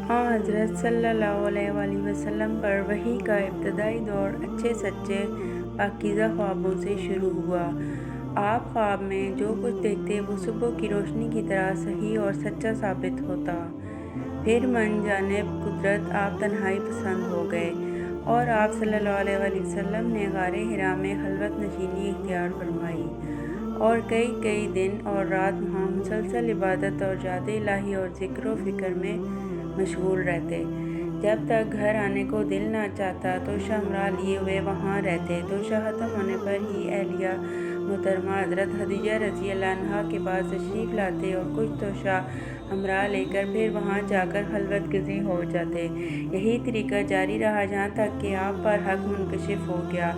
हाँ, हज़रत सल्लल्लाहु अलैहि वसल्लम पर वही का इब्तदाई दौर अच्छे सच्चे पाकीज़ा ख्वाबों से शुरू हुआ। आप ख्वाब में जो कुछ देखते वो सुबह की रोशनी की तरह सही और सच्चा साबित होता। फिर मन जानिब कुदरत आप तन्हाई पसंद हो गए और आप सल्लल्लाहु अलैहि वसल्लम ने गारे हिरा में खलवत नशीनी इख्तियार फरमाई और कई कई दिन और रात वहाँ मुसलसल इबादत और याद इलाही और ज़िक्र व फ़िक्र में मशगूल रहते। जब तक घर आने को दिल ना चाहता तो हमरा लिए वे वहाँ रहते। तो शाह ख़त्म होने पर ही अहलिया मोहतरमा हज़रत खदीजा रज़ी अल्लाह अन्हा के पास तशरीफ़ लाते और कुछ तोशा हमरा लेकर फिर वहाँ जाकर खलवत गज़ी हो जाते। यही तरीका जारी रहा जहाँ तक कि आप पर हक मुनकशिफ हो गया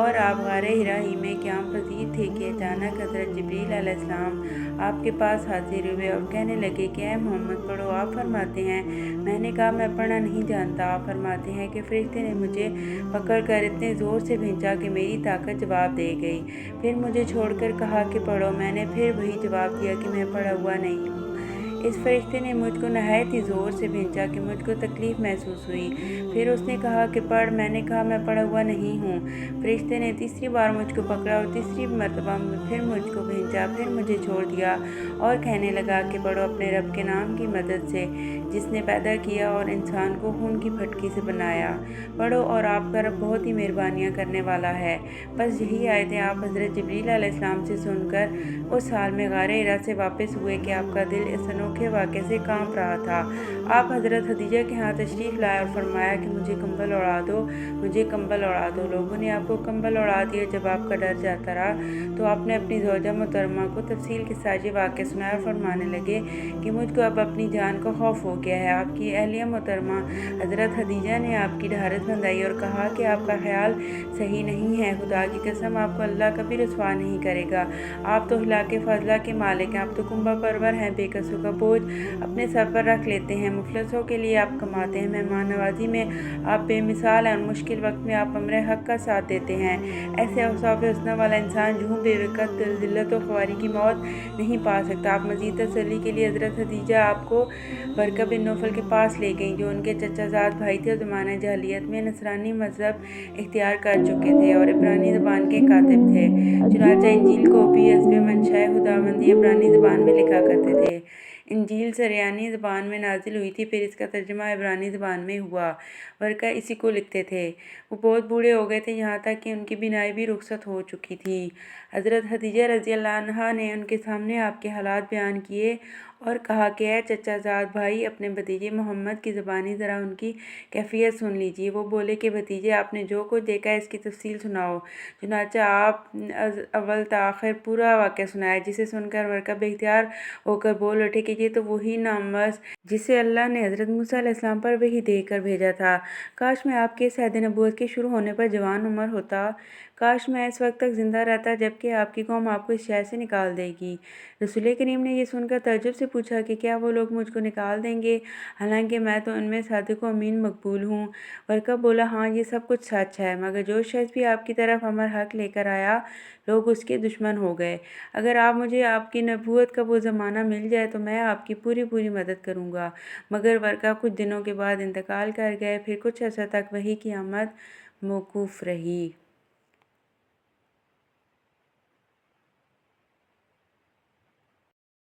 और आप गारे हिरा ही में क़याम पज़ीर थे कि अचानक हज़रत जिब्रील अलैहिस्सलाम आपके पास हाजिर हुए और कहने लगे कि ऐ मोहम्मद पढ़ो। आप फरमाते हैं मैंने कहा मैं पढ़ना नहीं जानता। आप फरमाते हैं कि फ़रिश्ते ने मुझे पकड़ कर इतने ज़ोर से खींचा कि मेरी ताकत जवाब दे गई। फिर मुझे छोड़कर कहा कि पढ़ो। मैंने फिर वही जवाब दिया कि मैं पढ़ा हुआ नहीं हूँ। इस फरिश्ते ने मुझको नहायत ही ज़ोर से खींचा कि मुझको तकलीफ़ महसूस हुई। फिर उसने कहा कि पढ़। मैंने कहा मैं पढ़ा हुआ नहीं हूँ। फरिश्ते ने तीसरी बार मुझको पकड़ा और तीसरी मरतबा फिर मुझको खींचा, फिर मुझे छोड़ दिया और कहने लगा कि पढ़ो अपने रब के नाम की मदद से जिसने पैदा किया और इंसान को खून की फटकी से बनाया। पढ़ो और आपका रब बहुत ही मेहरबानियाँ करने वाला है। बस यही आयतें आप हज़रत जिब्रील अलैहिस्सलाम से सुनकर उस हाल में गारे हिरा से वापस हुए कि आपका दिल इस अनोखे वाक़े से काँप रहा था। आप हज़रत खदीजा के यहाँ तशरीफ़ लाए और फरमाया कि मुझे कंबल ओढ़ा दो, मुझे कंबल ओढ़ा दो। लोगों ने आपको कंबल ओढ़ा दिया। जब आपका डर जाता रहा तो आपने अपनी ज़ौजा मोहतरमा को तफसील के साथ ये वाक़या सुनाया और फरमाने लगे कि मुझको अब अपनी जान का खौफ हो गया है। आपकी अहलिया मोहतरमा हज़रत खदीजा ने आपकी ढारस बंधाई और कहा कि आपका ख्याल सही नहीं है। खुदा की कसम आपको अल्लाह कभी रुसवा नहीं करेगा। आप तो हिलाके फजला के मालिक हैं। आप तो कुंभा परवर हैं। बेकसों का बोझ अपने सर पर रख लेते हैं। मुफलसों के लिए आप कमाते हैं। मेहमान नवाजी में आप बेमिसाल हैं और मुश्किल वक्त में आप अमरे हक का साथ देते हैं। ऐसे औसाफ हुस्ना वाला इंसान जूँ बेवकत ज़िल्लत व ख्वारी की मौत नहीं पा सकता। आप मज़ीद तसल्ली के लिए हज़रत खदीजा आपको बरका बिन नौफल के पास ले गईं जो उनके चचाजाद भाई थे और ज़माने जहलियत में नसरानी मज़हब इख्तियार कर चुके थे और इब्रानी ज़बान के कातिब थे। चुनांचे इंजील को भी हस्बे मंशाए खुदावंदी इब्रानी ज़बान में लिखा करते थे। इंजील सरयानी ज़बान में नाजिल हुई थी, फिर इसका तर्जुमा इब्रानी ज़बान में हुआ। वर्का इसी को लिखते थे। वो बहुत बूढ़े हो गए थे, यहाँ तक कि उनकी बीनाई भी रुखसत हो चुकी थी। हज़रत खदीजा रज़ी अल्लाह अन्हा ने उनके सामने आपके हालात बयान किए और कहा कि ऐ चचाजाद भाई, अपने भतीजे मोहम्मद की ज़बानी ज़रा उनकी कैफियत सुन लीजिए। वो बोले कि भतीजे, आपने जो कुछ देखा है इसकी तफसील सुनाओ। चुनांचा आप अव्वल ता आखिर पूरा वाक़या सुनाया, जिसे सुनकर वर्का बेख्तियार होकर बोल उठे कि ये तो वही नामवस जिसे अल्लाह ने हज़रत मूसा अलैहिस्सलाम पर वही देकर भेजा था। काश मैं आपके इस अहद नबूवत के शुरू होने पर जवान उम्र होता। काश मैं इस वक्त तक ज़िंदा रहता जबकि आपकी कौम आपको इस शहर से निकाल देगी। रसूल करीम ने यह सुनकर तअज्जुब से पूछा कि क्या वो लोग मुझको निकाल देंगे, हालांकि मैं तो उनमें सादिक व अमीन मकबूल हूँ। वर्का बोला, हाँ ये सब कुछ सच है, मगर जो शख्स भी आपकी तरफ अमर हक लेकर आया लोग उसके दुश्मन हो गए। अगर आप मुझे आपकी नबूवत का वो ज़माना मिल जाए तो मैं आपकी पूरी पूरी मदद करूँगा। मगर वर्का कुछ दिनों के बाद इंतकाल कर गए। फिर कुछ अर्सा तक वही की आमद मौकूफ़ रही।